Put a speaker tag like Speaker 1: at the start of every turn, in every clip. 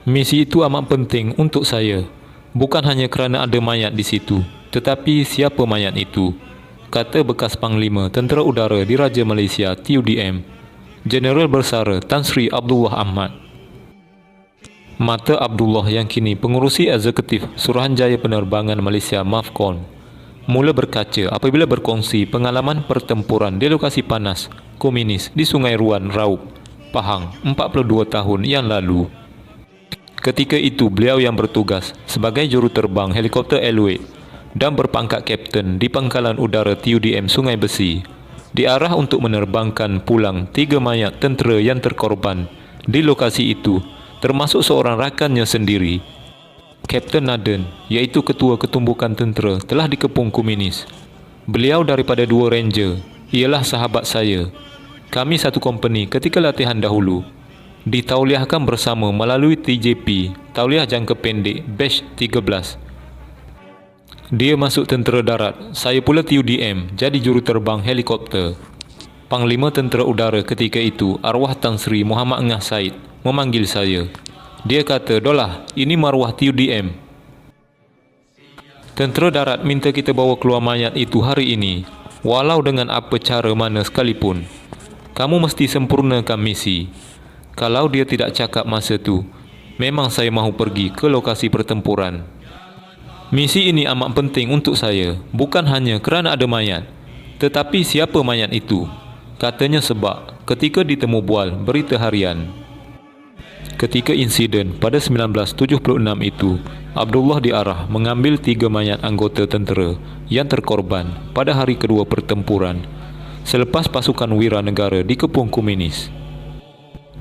Speaker 1: Misi itu amat penting untuk saya. Bukan hanya kerana ada mayat di situ, tetapi siapa mayat itu? Kata bekas Panglima Tentera Udara Diraja Malaysia TUDM, Jeneral Bersara Tan Sri Abdullah Ahmad. Mata Abdullah yang kini pengurusi eksekutif Suruhanjaya Penerbangan Malaysia MAVCON mula berkaca apabila berkongsi pengalaman pertempuran di lokasi panas komunis di Sungai Ruan, Raub, Pahang 42 tahun yang lalu. Ketika itu beliau yang bertugas sebagai juruterbang helikopter L8 dan berpangkat kapten di Pangkalan Udara TUDM Sungai Besi, diarah untuk menerbangkan pulang 3 mayat tentera yang terkorban di lokasi itu, termasuk seorang rakannya sendiri. Kapten Naden, iaitu ketua ketumbukan tentera, telah dikepung komunis. Beliau daripada 2 ranger, ialah sahabat saya. Kami satu company ketika latihan dahulu. Ditauliahkan bersama melalui TJP, Tauliah Jangka Pendek Batch 13. Dia masuk tentera darat, saya pula TUDM, jadi juruterbang helikopter. Panglima Tentera Udara ketika itu, arwah Tan Sri Muhammad Ngah Said, memanggil saya. Dia kata, "Dolah, ini maruah TUDM. Tentera darat minta kita bawa keluar mayat itu hari ini, walau dengan apa cara mana sekalipun. Kamu mesti sempurnakan misi." Kalau dia tidak cakap masa tu, memang saya mahu pergi ke lokasi pertempuran. Misi ini amat penting untuk saya, bukan hanya kerana ada mayat, tetapi siapa mayat itu? Katanya sebab ketika ditemu bual berita harian. Ketika insiden pada 1976 itu, Abdullah diarah mengambil 3 mayat anggota tentera yang terkorban pada hari kedua pertempuran selepas pasukan Wira Negara dikepung komunis.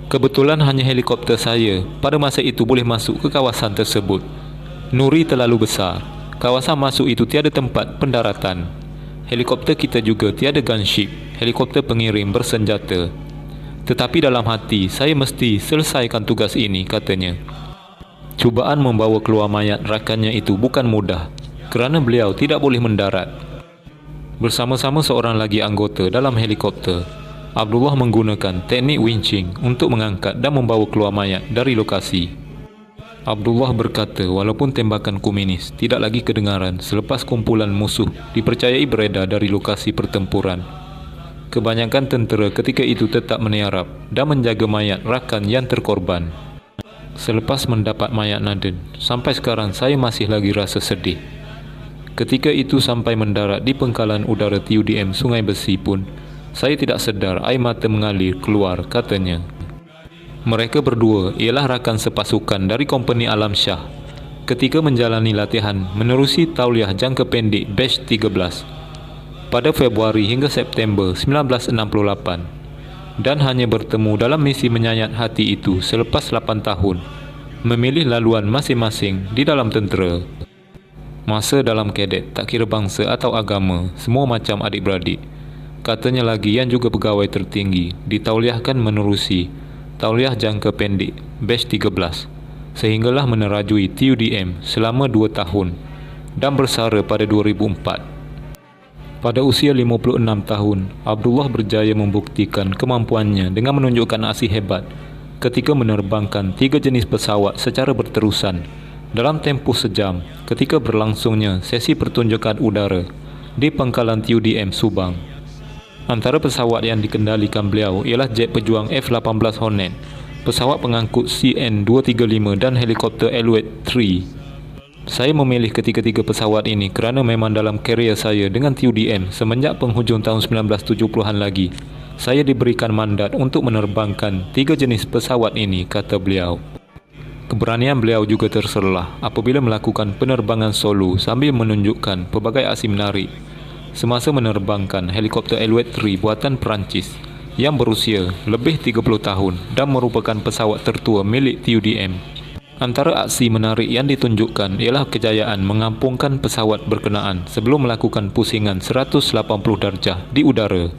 Speaker 1: Kebetulan hanya helikopter saya pada masa itu boleh masuk ke kawasan tersebut. Nuri terlalu besar, kawasan masuk itu tiada tempat pendaratan. Helikopter kita juga tiada gunship, helikopter pengirim bersenjata. Tetapi dalam hati, saya mesti selesaikan tugas ini, katanya. Cubaan membawa keluar mayat rakannya itu bukan mudah, kerana beliau tidak boleh mendarat. Bersama-sama seorang lagi anggota dalam helikopter, Abdullah menggunakan teknik winching untuk mengangkat dan membawa keluar mayat dari lokasi. Abdullah berkata walaupun tembakan komunis tidak lagi kedengaran selepas kumpulan musuh dipercayai beredar dari lokasi pertempuran, kebanyakan tentera ketika itu tetap meniarap dan menjaga mayat rakan yang terkorban. Selepas mendapat mayat Naden, sampai sekarang saya masih lagi rasa sedih. Ketika itu sampai mendarat di Pangkalan Udara TUDM Sungai Besi pun, saya tidak sedar air mata mengalir keluar, katanya. Mereka berdua ialah rakan sepasukan dari Kompeni Alam Shah ketika menjalani latihan menerusi Tauliah Jangka Pendek Batch 13 pada Februari hingga September 1968, dan hanya bertemu dalam misi menyayat hati itu selepas 8 tahun memilih laluan masing-masing di dalam tentera. Masa dalam kadet tak kira bangsa atau agama, semua macam adik-beradik. Katanya lagi yang juga pegawai tertinggi ditauliahkan menerusi Tauliah Jangka Pendek Batch 13 sehinggalah menerajui TUDM selama 2 tahun dan bersara pada 2004. Pada usia 56 tahun, Abdullah berjaya membuktikan kemampuannya dengan menunjukkan aksi hebat ketika menerbangkan 3 jenis pesawat secara berterusan dalam tempoh sejam ketika berlangsungnya sesi pertunjukan udara di Pangkalan TUDM Subang. Antara pesawat yang dikendalikan beliau ialah jet pejuang F-18 Hornet, pesawat pengangkut CN-235 dan helikopter L8-3. Saya memilih ketiga-tiga pesawat ini kerana memang dalam karier saya dengan TUDM semenjak penghujung tahun 1970-an lagi, saya diberikan mandat untuk menerbangkan 3 jenis pesawat ini, kata beliau. Keberanian beliau juga terserlah apabila melakukan penerbangan solo sambil menunjukkan pelbagai aksi menarik semasa menerbangkan helikopter L8-3 buatan Perancis yang berusia lebih 30 tahun dan merupakan pesawat tertua milik TUDM. Antara aksi menarik yang ditunjukkan ialah kejayaan mengampungkan pesawat berkenaan sebelum melakukan pusingan 180 darjah di udara.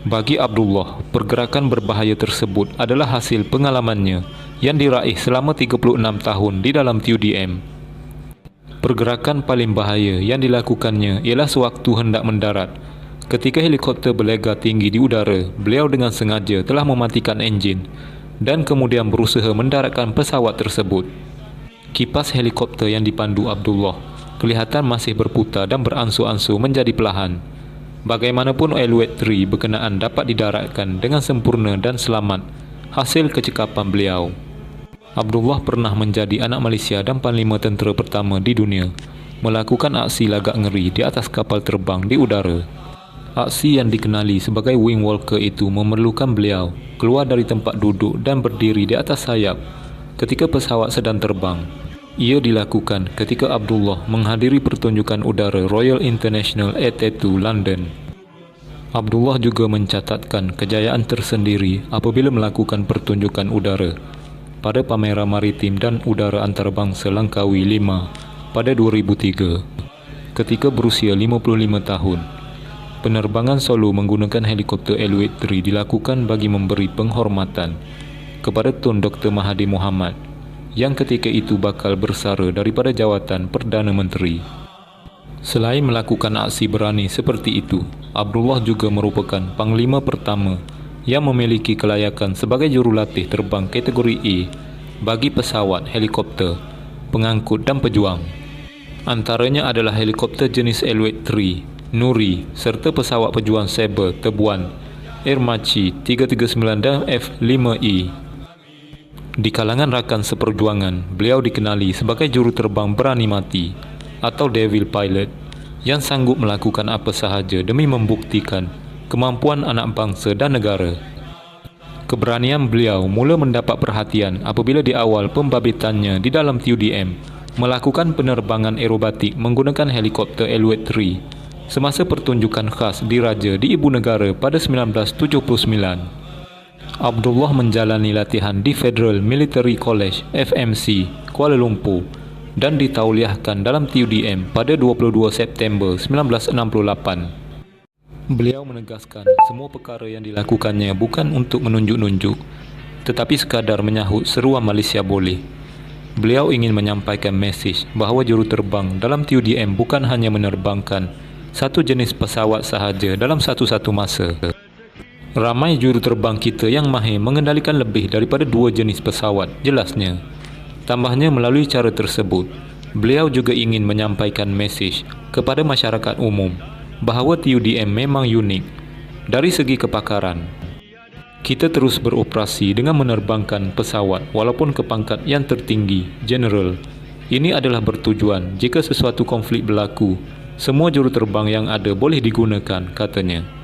Speaker 1: Bagi Abdullah, pergerakan berbahaya tersebut adalah hasil pengalamannya yang diraih selama 36 tahun di dalam TUDM. Pergerakan paling bahaya yang dilakukannya ialah sewaktu hendak mendarat. Ketika helikopter berlega tinggi di udara, beliau dengan sengaja telah mematikan enjin dan kemudian berusaha mendaratkan pesawat tersebut. Kipas helikopter yang dipandu Abdullah kelihatan masih berputar dan beransur-ansur menjadi perlahan. Bagaimanapun Alouette 3 berkenaan dapat didaratkan dengan sempurna dan selamat hasil kecekapan beliau. Abdullah pernah menjadi anak Malaysia dan panglima tentera pertama di dunia melakukan aksi lagak ngeri di atas kapal terbang di udara. Aksi yang dikenali sebagai wing walker itu memerlukan beliau keluar dari tempat duduk dan berdiri di atas sayap ketika pesawat sedang terbang. Ia dilakukan ketika Abdullah menghadiri pertunjukan udara Royal International at T2 London. Abdullah juga mencatatkan kejayaan tersendiri apabila melakukan pertunjukan udara pada pameran maritim dan udara antarabangsa Langkawi 5 pada 2003 ketika berusia 55 tahun. Penerbangan solo menggunakan helikopter Alouette 3 dilakukan bagi memberi penghormatan kepada Tun Dr. Mahathir Mohamad yang ketika itu bakal bersara daripada jawatan Perdana Menteri. Selain melakukan aksi berani seperti itu, Abdullah juga merupakan panglima pertama yang memiliki kelayakan sebagai jurulatih terbang kategori A bagi pesawat, helikopter, pengangkut dan pejuang. Antaranya adalah helikopter jenis Alouette 3, Nuri serta pesawat pejuang Sabre Tebuan Air Machi 339 dan F-5E. Di kalangan rakan seperjuangan, beliau dikenali sebagai juruterbang berani mati atau Devil Pilot yang sanggup melakukan apa sahaja demi membuktikan kemampuan anak bangsa dan negara. Keberanian beliau mula mendapat perhatian apabila di awal pembabitannya di dalam TUDM melakukan penerbangan aerobatik menggunakan helikopter Alouette 3 semasa pertunjukan khas diraja di ibu negara pada 1979. Abdullah menjalani latihan di Federal Military College FMC Kuala Lumpur dan ditauliahkan dalam TUDM pada 22 September 1968. Beliau menegaskan semua perkara yang dilakukannya bukan untuk menunjuk-nunjuk, tetapi sekadar menyahut seruan Malaysia boleh. Beliau ingin menyampaikan mesej bahawa juruterbang dalam TUDM bukan hanya menerbangkan satu jenis pesawat sahaja dalam satu-satu masa. Ramai juruterbang kita yang mahir mengendalikan lebih daripada dua jenis pesawat, jelasnya. Tambahnya, melalui cara tersebut, beliau juga ingin menyampaikan mesej kepada masyarakat umum bahawa TUDM memang unik dari segi kepakaran. Kita terus beroperasi dengan menerbangkan pesawat walaupun ke pangkat yang tertinggi, General. Ini adalah bertujuan jika sesuatu konflik berlaku, semua juruterbang yang ada boleh digunakan, katanya.